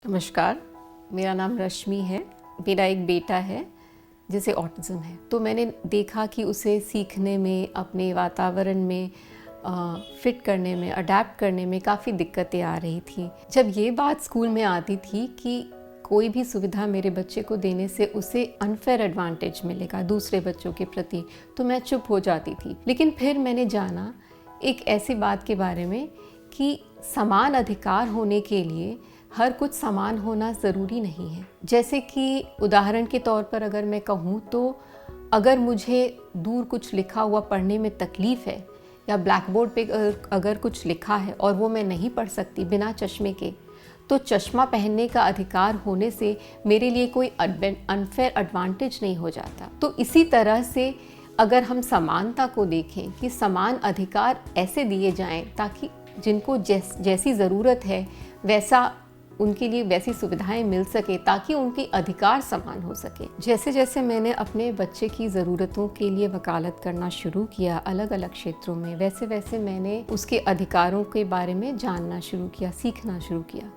नमस्कार, मेरा नाम रश्मि है। मेरा एक बेटा है जिसे ऑटिज़म है। तो मैंने देखा कि उसे सीखने में, अपने वातावरण में फिट करने में, अडैप्ट करने में काफ़ी दिक्कतें आ रही थी। जब ये बात स्कूल में आती थी कि कोई भी सुविधा मेरे बच्चे को देने से उसे अनफेयर एडवांटेज मिलेगा दूसरे बच्चों के प्रति, तो मैं चुप हो जाती थी। लेकिन फिर मैंने जाना एक ऐसी बात के बारे में कि समान अधिकार होने के लिए हर कुछ समान होना ज़रूरी नहीं है। जैसे कि उदाहरण के तौर पर अगर मैं कहूँ तो अगर मुझे दूर कुछ लिखा हुआ पढ़ने में तकलीफ़ है या ब्लैक बोर्ड पे अगर कुछ लिखा है और वो मैं नहीं पढ़ सकती बिना चश्मे के, तो चश्मा पहनने का अधिकार होने से मेरे लिए कोई अनफेयर एडवांटेज नहीं हो जाता। तो इसी तरह से अगर हम समानता को देखें कि समान अधिकार ऐसे दिए जाएं ताकि जिनको जैसी ज़रूरत है वैसा उनके लिए वैसी सुविधाएं मिल सके, ताकि उनके अधिकार समान हो सके। जैसे जैसे मैंने अपने बच्चे की ज़रूरतों के लिए वकालत करना शुरू किया अलग अलग क्षेत्रों में, वैसे वैसे मैंने उसके अधिकारों के बारे में जानना शुरू किया, सीखना शुरू किया।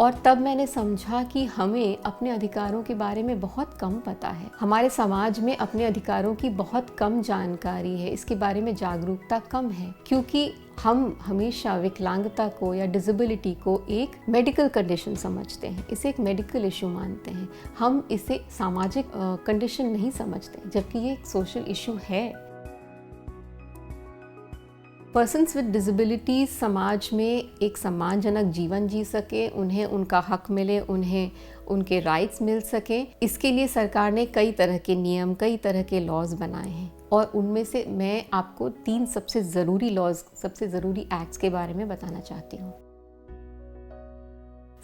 और तब मैंने समझा कि हमें अपने अधिकारों के बारे में बहुत कम पता है। हमारे समाज में अपने अधिकारों की बहुत कम जानकारी है, इसके बारे में जागरूकता कम है, क्योंकि हम हमेशा विकलांगता को या डिसेबिलिटी को एक मेडिकल कंडीशन समझते हैं, इसे एक मेडिकल इशू मानते हैं। हम इसे सामाजिक कंडीशन नहीं समझते, जबकि ये एक सोशल इशू है। पर्सन्स विद डिसेबिलिटीज़ समाज में एक सम्मानजनक जीवन जी सके, उन्हें उनका हक मिले, उन्हें उनके राइट्स मिल सके, इसके लिए सरकार ने कई तरह के नियम, कई तरह के लॉज बनाए हैं। और उनमें से मैं आपको 3 सबसे ज़रूरी लॉज, सबसे ज़रूरी एक्ट्स के बारे में बताना चाहती हूँ।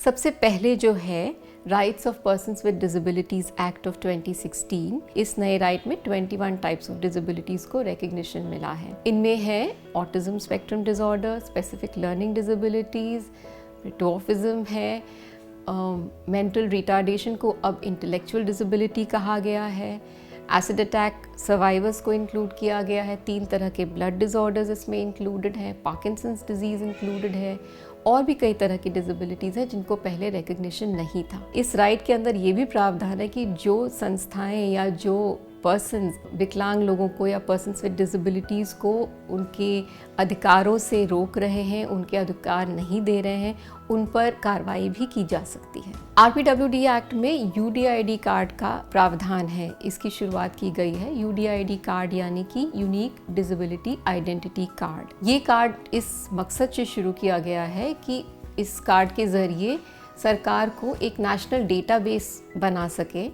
सबसे पहले जो है rights of persons with disabilities act of 2016, इस नए राइट में 21 टाइप्स ऑफ डिसेबिलिटीज़ को रिकग्निशन मिला है। इनमें है autism spectrum disorder, specific learning disabilities, डिटॉफिज्म है, मेंटल रिटार्डेशन को अब इंटेलेक्चुअल डिसेबिलिटी कहा गया है, एसिड अटैक सर्वाइवर्स को इंक्लूड किया गया है, 3 तरह के ब्लड डिसऑर्डर्स इसमें इंक्लूडेड है, पार्किंसंस डिजीज़ इंक्लूडेड है, और भी कई तरह की डिसेबिलिटीज़ हैं जिनको पहले रिकग्निशन नहीं था। इस राइट के अंदर ये भी प्रावधान है कि जो संस्थाएं या जो पर्सन्स विकलांग लोगों को या पर्सन्स विद डिसेबिलिटीज़ को उनके अधिकारों से रोक रहे हैं, उनके अधिकार नहीं दे रहे हैं, उन पर कार्रवाई भी की जा सकती है। RPWD एक्ट में UDID कार्ड का प्रावधान है, इसकी शुरुआत की गई है। UDID कार्ड यानी कि यूनिक डिसेबिलिटी आइडेंटिटी कार्ड। ये कार्ड इस मकसद से शुरू किया गया है कि इस कार्ड के ज़रिए सरकार को एक नेशनल डेटाबेस बना सके,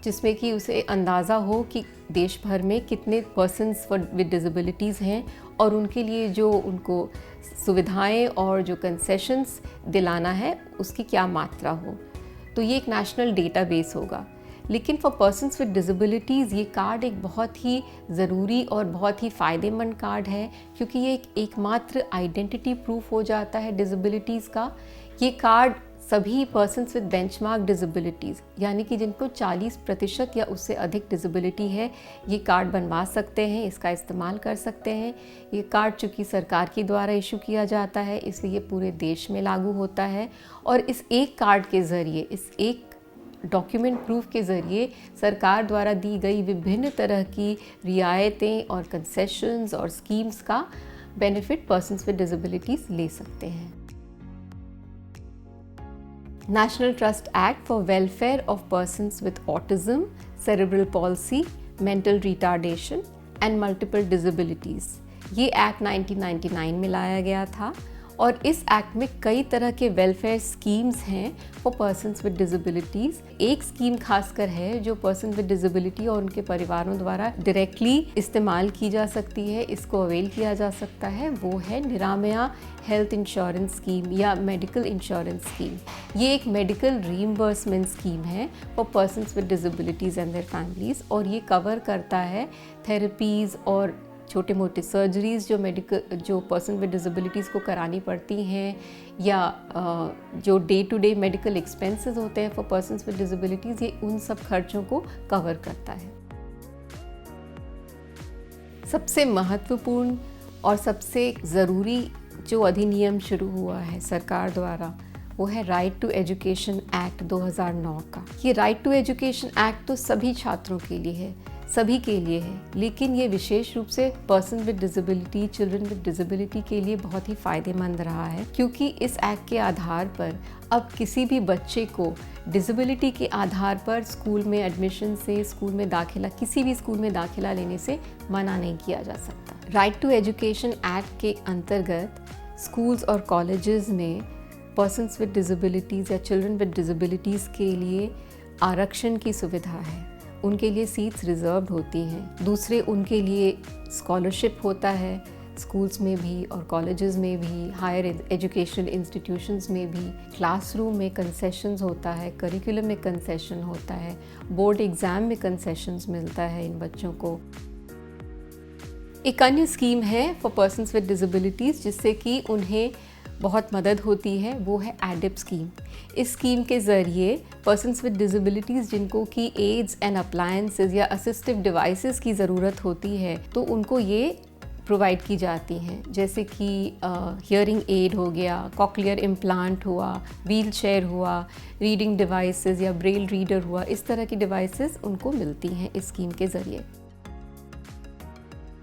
जिसमें कि उसे अंदाज़ा हो कि देश भर में कितने पर्सन्स विद डिसेबिलिटीज़ हैं और उनके लिए जो उनको सुविधाएं और जो कंसेशंस दिलाना है उसकी क्या मात्रा हो। तो ये एक नेशनल डेटाबेस होगा। लेकिन फॉर पर्सन्स विद डिसेबिलिटीज़ ये कार्ड एक बहुत ही ज़रूरी और बहुत ही फ़ायदेमंद कार्ड है, क्योंकि ये एक एकमात्र आइडेंटिटी प्रूफ हो जाता है डिसेबिलिटीज़ का। ये कार्ड सभी पर्सन्स विद बेंचमार्क डिसेबिलिटीज़ यानी कि जिनको 40% या उससे अधिक डिसेबिलिटी है, ये कार्ड बनवा सकते हैं, इसका इस्तेमाल कर सकते हैं। ये कार्ड चूँकि सरकार के द्वारा इशू किया जाता है, इसलिए पूरे देश में लागू होता है। और इस एक कार्ड के ज़रिए, इस एक डॉक्यूमेंट प्रूफ के ज़रिए सरकार द्वारा दी गई विभिन्न तरह की रियायतें और कंसेशंस और स्कीम्स का बेनिफिट पर्सन्स विद डिसेबिलिटीज़ ले सकते हैं। National Trust Act for Welfare of Persons with Autism, Cerebral Palsy, Mental Retardation and Multiple Disabilities, ये एक्ट 1999 में लाया गया था। और इस एक्ट में कई तरह के वेलफेयर स्कीम्स हैं फॉर पर्सन्स विद डिसेबिलिटीज़। एक स्कीम खासकर है जो पर्सन विद डिसेबिलिटी और उनके परिवारों द्वारा डायरेक्टली इस्तेमाल की जा सकती है, इसको अवेल किया जा सकता है, वो है निरामया हेल्थ इंश्योरेंस स्कीम या मेडिकल इंश्योरेंस स्कीम। ये एक मेडिकल रीइंबर्समेंट स्कीम है for persons with disabilities and there families, और ये कवर करता है थेरेपीज़ और छोटे मोटे सर्जरीज़ जो पर्सन विद डिसेबिलिटीज़ को करानी पड़ती हैं, या जो day to day medical expenses होते हैं फॉर पर्सन्स विद डिसेबिलिटीज़, ये उन सब खर्चों को कवर करता है। सबसे महत्वपूर्ण और सबसे ज़रूरी जो अधिनियम शुरू हुआ है सरकार द्वारा, वो है राइट टू एजुकेशन एक्ट 2009 का। ये राइट टू एजुकेशन एक्ट तो सभी छात्रों के लिए है, सभी के लिए है, लेकिन ये विशेष रूप से person with disability, children with disability के लिए बहुत ही फ़ायदेमंद रहा है, क्योंकि इस एक्ट के आधार पर अब किसी भी बच्चे को डिसेबिलिटी के आधार पर स्कूल में एडमिशन से, स्कूल में दाखिला, किसी भी स्कूल में दाखिला लेने से मना नहीं किया जा सकता। राइट टू एजुकेशन एक्ट के अंतर्गत स्कूल्स और कॉलेजेस में पर्सन्स विद डिसेबिलिटीज़ या चिल्ड्रन विद डिसेबिलिटीज़ के लिए आरक्षण की सुविधा है। उनके लिए सीट्स रिजर्व्ड होती हैं। दूसरे, उनके लिए स्कॉलरशिप होता है स्कूल्स में भी और कॉलेजेस में भी, हायर एजुकेशन इंस्टीट्यूशंस में भी। क्लासरूम में कंसेशंस होता है, करिकुलम में कंसेशन होता है, बोर्ड एग्ज़ाम में कंसेशंस मिलता है इन बच्चों को। एक अन्य स्कीम है फॉर पर्सन्स विद डिसेबिलिटीज़ जिससे कि उन्हें बहुत मदद होती है, वो है एडिप स्कीम। इस स्कीम के ज़रिए पर्सन्स विद डिसेबिलिटीज़ जिनको कि एड्स एंड अप्लायंसेस या असिस्टिव डिवाइसेस की ज़रूरत होती है, तो उनको ये प्रोवाइड की जाती हैं, जैसे कि हियरिंग एड हो गया, कॉक्लियर इम्प्लांट हुआ, व्हील चेयर हुआ, रीडिंग डिवाइसेस या ब्रेल रीडर हुआ। इस तरह की डिवाइसेस उनको मिलती हैं इस स्कीम के ज़रिए।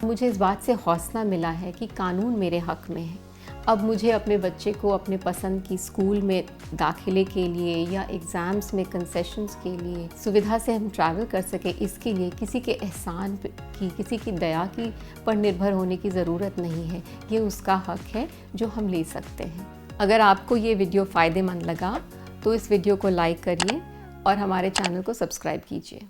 मुझे इस बात से हौसला मिला है कि कानून मेरे हक़ में है। अब मुझे अपने बच्चे को अपने पसंद की स्कूल में दाखिले के लिए या एग्ज़ाम्स में कंसेशंस के लिए सुविधा से हम ट्रैवल कर सके, इसके लिए किसी के एहसान की, किसी की दया की पर निर्भर होने की ज़रूरत नहीं है। ये उसका हक़ है जो हम ले सकते हैं। अगर आपको ये वीडियो फ़ायदेमंद लगा तो इस वीडियो को लाइक करिए और हमारे चैनल को सब्सक्राइब कीजिए।